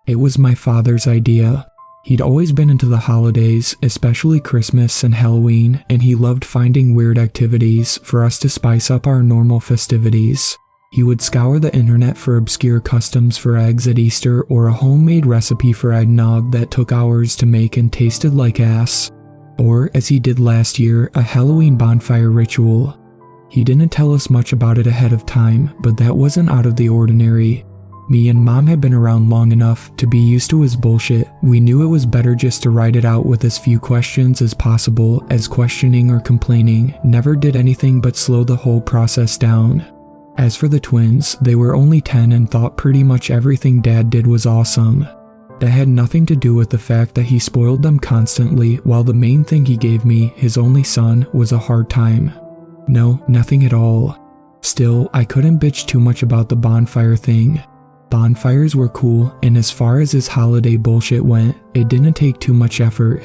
It was my father's idea. He'd always been into the holidays, especially Christmas and Halloween, and he loved finding weird activities for us to spice up our normal festivities. He would scour the internet for obscure customs for eggs at Easter or a homemade recipe for eggnog that took hours to make and tasted like ass. Or, as he did last year, a Halloween bonfire ritual. He didn't tell us much about it ahead of time, but that wasn't out of the ordinary. Me and Mom had been around long enough to be used to his bullshit. We knew it was better just to write it out with as few questions as possible, as questioning or complaining never did anything but slow the whole process down. As for the twins, they were only 10 and thought pretty much everything Dad did was awesome. That had nothing to do with the fact that he spoiled them constantly, while the main thing he gave me, his only son, was a hard time. No, nothing at all. Still, I couldn't bitch too much about the bonfire thing. Bonfires were cool, and as far as his holiday bullshit went, it didn't take too much effort.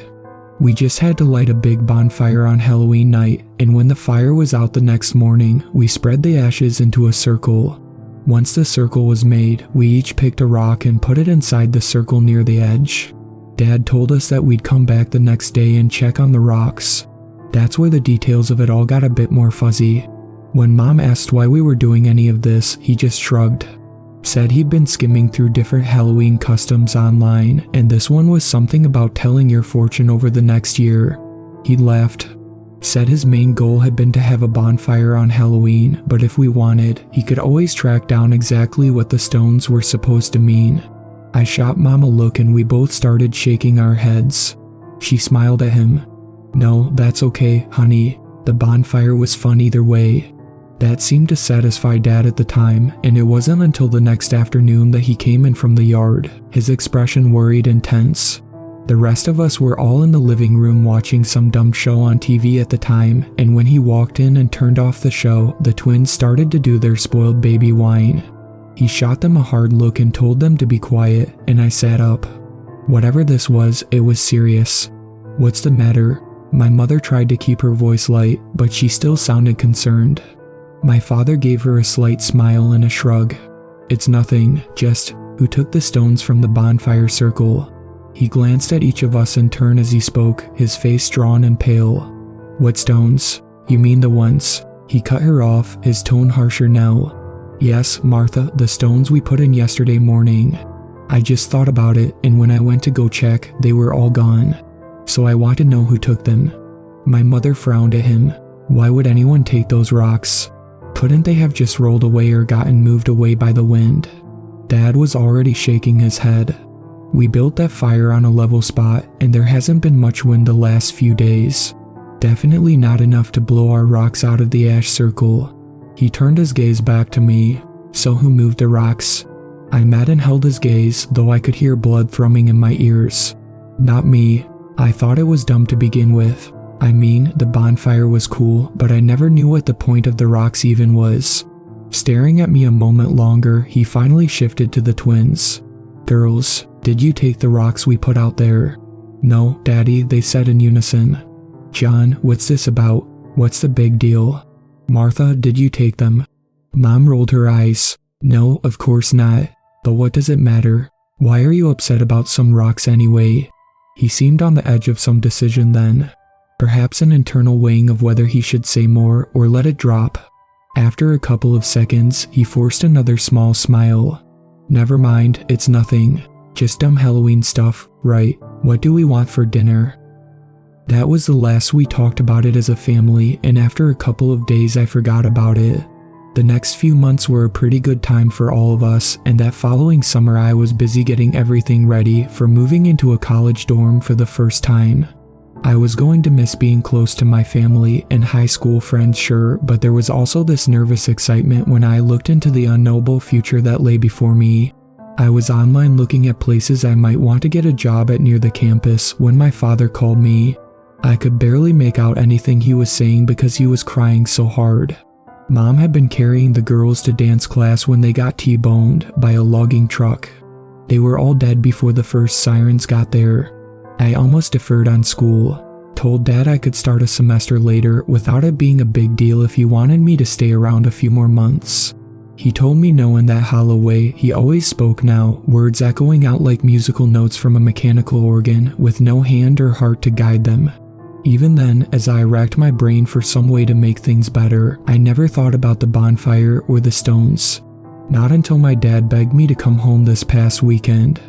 We just had to light a big bonfire on Halloween night, and when the fire was out the next morning, we spread the ashes into a circle. Once the circle was made, we each picked a rock and put it inside the circle near the edge. Dad told us that we'd come back the next day and check on the rocks. That's where the details of it all got a bit more fuzzy. When Mom asked why we were doing any of this, he just shrugged. Said he'd been skimming through different Halloween customs online, and this one was something about telling your fortune over the next year. He laughed. Said his main goal had been to have a bonfire on Halloween, but if we wanted, he could always track down exactly what the stones were supposed to mean. I shot Mom a look and we both started shaking our heads. She smiled at him. No, that's okay, honey. The bonfire was fun either way. That seemed to satisfy Dad at the time, and it wasn't until the next afternoon that he came in from the yard, his expression worried and tense. The rest of us were all in the living room watching some dumb show on TV at the time, and when he walked in and turned off the show, the twins started to do their spoiled baby whine. He shot them a hard look and told them to be quiet, and I sat up. Whatever this was, it was serious. What's the matter? My mother tried to keep her voice light, but she still sounded concerned. My father gave her a slight smile and a shrug. It's nothing, just, who took the stones from the bonfire circle? He glanced at each of us in turn as he spoke, his face drawn and pale. What stones? You mean the ones? He cut her off, his tone harsher now. Yes, Martha, the stones we put in yesterday morning. I just thought about it, and when I went to go check, they were all gone. So I want to know who took them. My mother frowned at him. Why would anyone take those rocks? Couldn't they have just rolled away or gotten moved away by the wind? Dad was already shaking his head. We built that fire on a level spot, and there hasn't been much wind the last few days. Definitely not enough to blow our rocks out of the ash circle. He turned his gaze back to me. So who moved the rocks? I met and held his gaze, though I could hear blood thrumming in my ears. Not me. I thought it was dumb to begin with. I mean, the bonfire was cool, but I never knew what the point of the rocks even was. Staring at me a moment longer, he finally shifted to the twins. Girls, did you take the rocks we put out there? No, Daddy, they said in unison. John, what's this about? What's the big deal? Martha, did you take them? Mom rolled her eyes. No, of course not. But what does it matter? Why are you upset about some rocks anyway? He seemed on the edge of some decision then. Perhaps an internal weighing of whether he should say more or let it drop. After a couple of seconds, he forced another small smile. Never mind, it's nothing. Just dumb Halloween stuff, right? What do we want for dinner? That was the last we talked about it as a family, and after a couple of days I forgot about it. The next few months were a pretty good time for all of us, and that following summer I was busy getting everything ready for moving into a college dorm for the first time. I was going to miss being close to my family and high school friends, sure, but there was also this nervous excitement when I looked into the unknowable future that lay before me. I was online looking at places I might want to get a job at near the campus when my father called me. I could barely make out anything he was saying because he was crying so hard. Mom had been carrying the girls to dance class when they got T-boned by a logging truck. They were all dead before the first sirens got there. I almost deferred on school, told Dad I could start a semester later without it being a big deal if he wanted me to stay around a few more months. He told me no in that hollow way he always spoke now, words echoing out like musical notes from a mechanical organ with no hand or heart to guide them. Even then, as I racked my brain for some way to make things better, I never thought about the bonfire or the stones. Not until my dad begged me to come home this past weekend.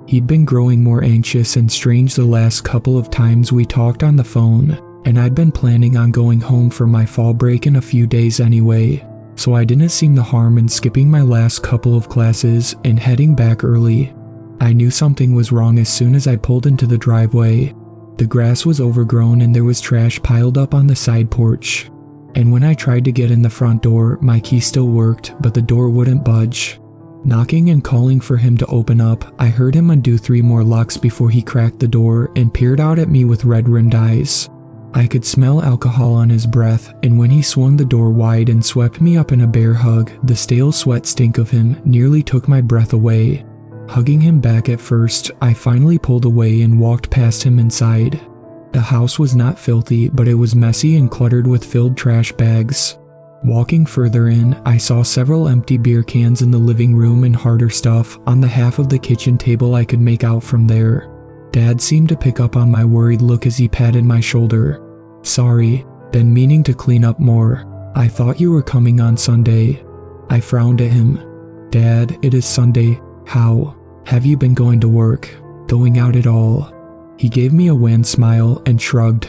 He'd been growing more anxious and strange the last couple of times we talked on the phone, and I'd been planning on going home for my fall break in a few days anyway, so I didn't see the harm in skipping my last couple of classes and heading back early. I knew something was wrong as soon as I pulled into the driveway. The grass was overgrown and there was trash piled up on the side porch. And when I tried to get in the front door, my key still worked, but the door wouldn't budge. Knocking and calling for him to open up, I heard him undo 3 more locks before he cracked the door and peered out at me with red-rimmed eyes. I could smell alcohol on his breath, and when he swung the door wide and swept me up in a bear hug, the stale sweat stink of him nearly took my breath away. Hugging him back at first, I finally pulled away and walked past him inside. The house was not filthy, but it was messy and cluttered with filled trash bags. Walking further in, I saw several empty beer cans in the living room and harder stuff on the half of the kitchen table I could make out from there. Dad seemed to pick up on my worried look as he patted my shoulder. "Sorry, been meaning to clean up more. I thought you were coming on Sunday." I frowned at him. "Dad, it is Sunday. How? Have you been going to work? Going out at all?" He gave me a wan smile and shrugged.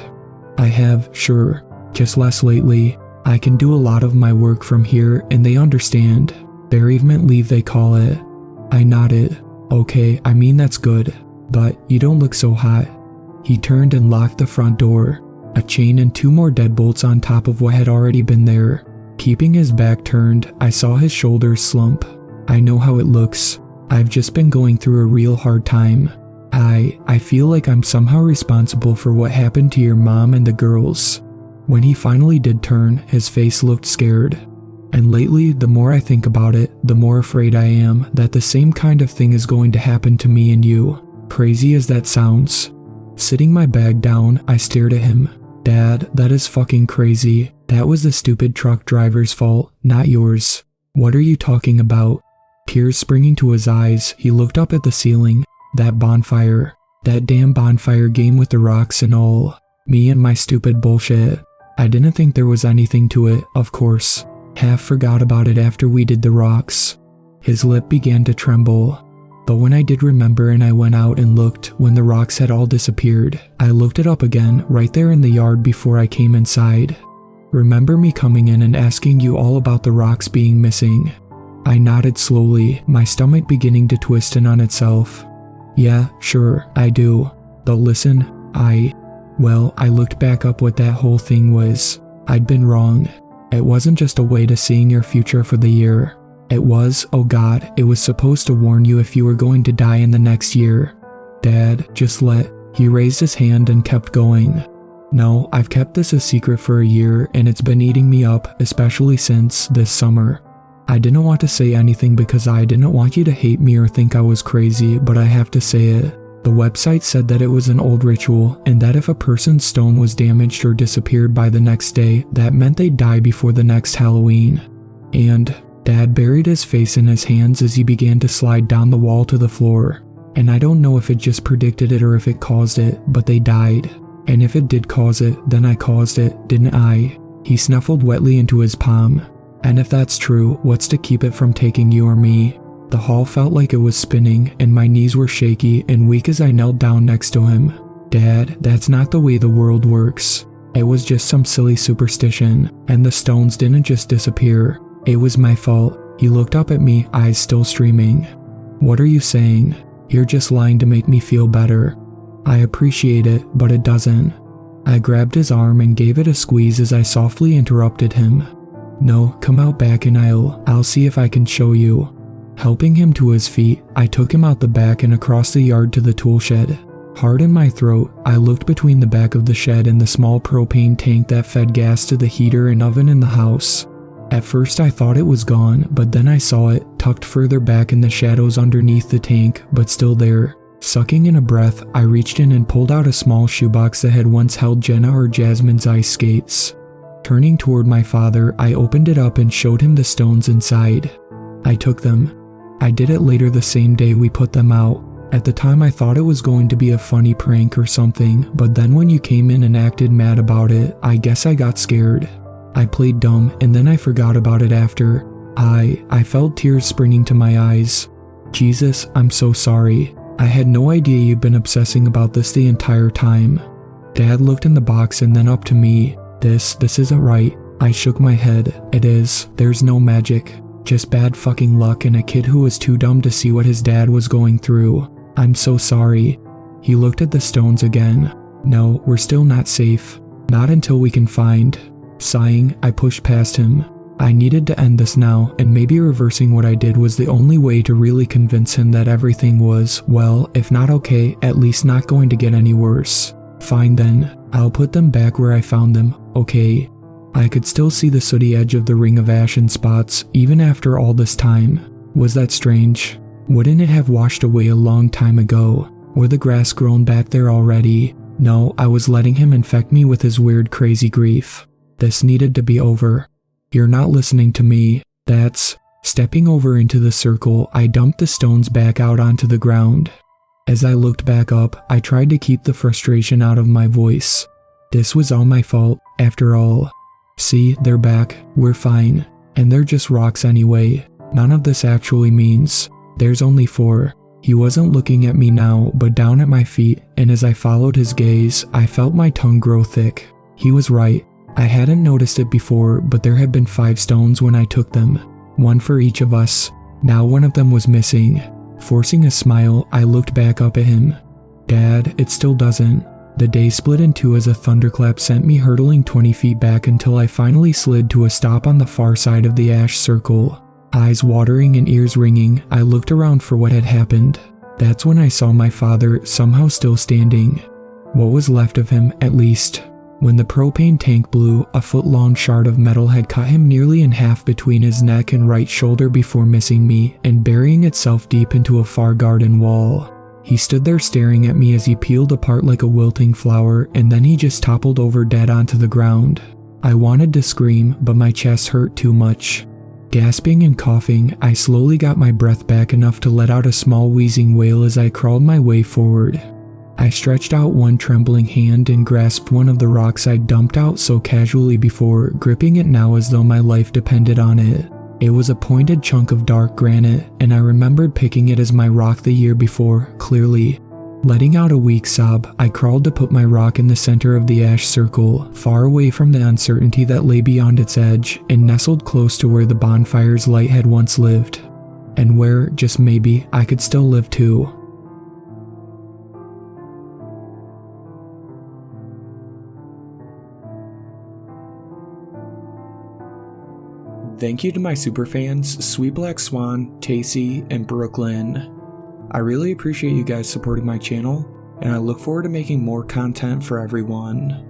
"I have, sure. Just less lately. I can do a lot of my work from here and they understand. Bereavement leave they call it." I nodded. "Okay, I mean that's good. But you don't look so hot." He turned and locked the front door. A chain and 2 more deadbolts on top of what had already been there. Keeping his back turned, I saw his shoulders slump. "I know how it looks. I've just been going through a real hard time. I feel like I'm somehow responsible for what happened to your mom and the girls." When he finally did turn, his face looked scared. "And lately, the more I think about it, the more afraid I am that the same kind of thing is going to happen to me and you. Crazy as that sounds." Sitting my bag down, I stared at him. "Dad, that is fucking crazy. That was the stupid truck driver's fault, not yours. What are you talking about?" Tears springing to his eyes, he looked up at the ceiling. "That bonfire. That damn bonfire game with the rocks and all. Me and my stupid bullshit. I didn't think there was anything to it, of course. Half forgot about it after we did the rocks." His lip began to tremble. But when I did remember and I went out and looked when the rocks had all disappeared, I looked it up again right there in the yard before I came inside. "Remember me coming in and asking you all about the rocks being missing?" I nodded slowly, my stomach beginning to twist in on itself. "Yeah, sure, I do. But listen, I looked back up what that whole thing was. I'd been wrong. It wasn't just a way to seeing your future for the year. It was, oh God, it was supposed to warn you if you were going to die in the next year. Dad, just let..." He raised his hand and kept going. "No, I've kept this a secret for a year and it's been eating me up, especially since this summer. I didn't want to say anything because I didn't want you to hate me or think I was crazy, but I have to say it. The website said that it was an old ritual and that if a person's stone was damaged or disappeared by the next day, that meant they'd die before the next Halloween. And..." Dad buried his face in his hands as he began to slide down the wall to the floor. "And I don't know if it just predicted it or if it caused it, but they died. And if it did cause it, then I caused it, didn't I?" He snuffled wetly into his palm. "And if that's true, what's to keep it from taking you or me?" The hall felt like it was spinning, and my knees were shaky and weak as I knelt down next to him. "Dad, that's not the way the world works. It was just some silly superstition, and the stones didn't just disappear. It was my fault." He looked up at me, eyes still streaming. "What are you saying? You're just lying to make me feel better." "I appreciate it, but it doesn't." I grabbed his arm and gave it a squeeze as I softly interrupted him. "No, come out back and I'll see if I can show you." Helping him to his feet, I took him out the back and across the yard to the tool shed. Hard in my throat, I looked between the back of the shed and the small propane tank that fed gas to the heater and oven in the house. At first I thought it was gone, but then I saw it, tucked further back in the shadows underneath the tank, but still there. Sucking in a breath, I reached in and pulled out a small shoebox that had once held Jenna or Jasmine's ice skates. Turning toward my father, I opened it up and showed him the stones inside. I took them. I did it later the same day we put them out. At the time I thought it was going to be a funny prank or something, but then when you came in and acted mad about it, I guess I got scared. I played dumb and then I forgot about it after. I felt tears springing to my eyes. Jesus, I'm so sorry. I had no idea you'd been obsessing about this the entire time. Dad looked in the box and then up to me. This isn't right. I shook my head. It is. There's no magic. Just bad fucking luck and a kid who was too dumb to see what his dad was going through. I'm so sorry. He looked at the stones again. No, we're still not safe. Not until we can find. Sighing, I pushed past him. I needed to end this now, and maybe reversing what I did was the only way to really convince him that everything was, well, if not okay, at least not going to get any worse. Fine then, I'll put them back where I found them, okay. I could still see the sooty edge of the ring of ashen spots, even after all this time. Was that strange? Wouldn't it have washed away a long time ago? Or the grass grown back there already? No, I was letting him infect me with his weird crazy grief. This needed to be over. You're not listening to me. That's... Stepping over into the circle, I dumped the stones back out onto the ground. As I looked back up, I tried to keep the frustration out of my voice. This was all my fault, after all. See, they're back, we're fine. And they're just rocks anyway. None of this actually means. There's only 4. He wasn't looking at me now, but down at my feet, and as I followed his gaze, I felt my tongue grow thick. He was right. I hadn't noticed it before, but there had been 5 stones when I took them. 1 for each of us. Now one of them was missing. Forcing a smile, I looked back up at him. Dad, it still doesn't. The day split in 2 as a thunderclap sent me hurtling 20 feet back until I finally slid to a stop on the far side of the ash circle. Eyes watering and ears ringing, I looked around for what had happened. That's when I saw my father somehow still standing. What was left of him, at least. When the propane tank blew, a foot-long shard of metal had cut him nearly in half between his neck and right shoulder before missing me and burying itself deep into a far garden wall. He stood there staring at me as he peeled apart like a wilting flower, and then he just toppled over dead onto the ground. I wanted to scream, but my chest hurt too much. Gasping and coughing, I slowly got my breath back enough to let out a small wheezing wail as I crawled my way forward. I stretched out one trembling hand and grasped one of the rocks I'd dumped out so casually before, gripping it now as though my life depended on it. It was a pointed chunk of dark granite, and I remembered picking it as my rock the year before, clearly. Letting out a weak sob, I crawled to put my rock in the center of the ash circle, far away from the uncertainty that lay beyond its edge, and nestled close to where the bonfire's light had once lived. And where, just maybe, I could still live too. Thank you to my superfans, Sweet Black Swan, Tacy, and Brooklyn. I really appreciate you guys supporting my channel, and I look forward to making more content for everyone.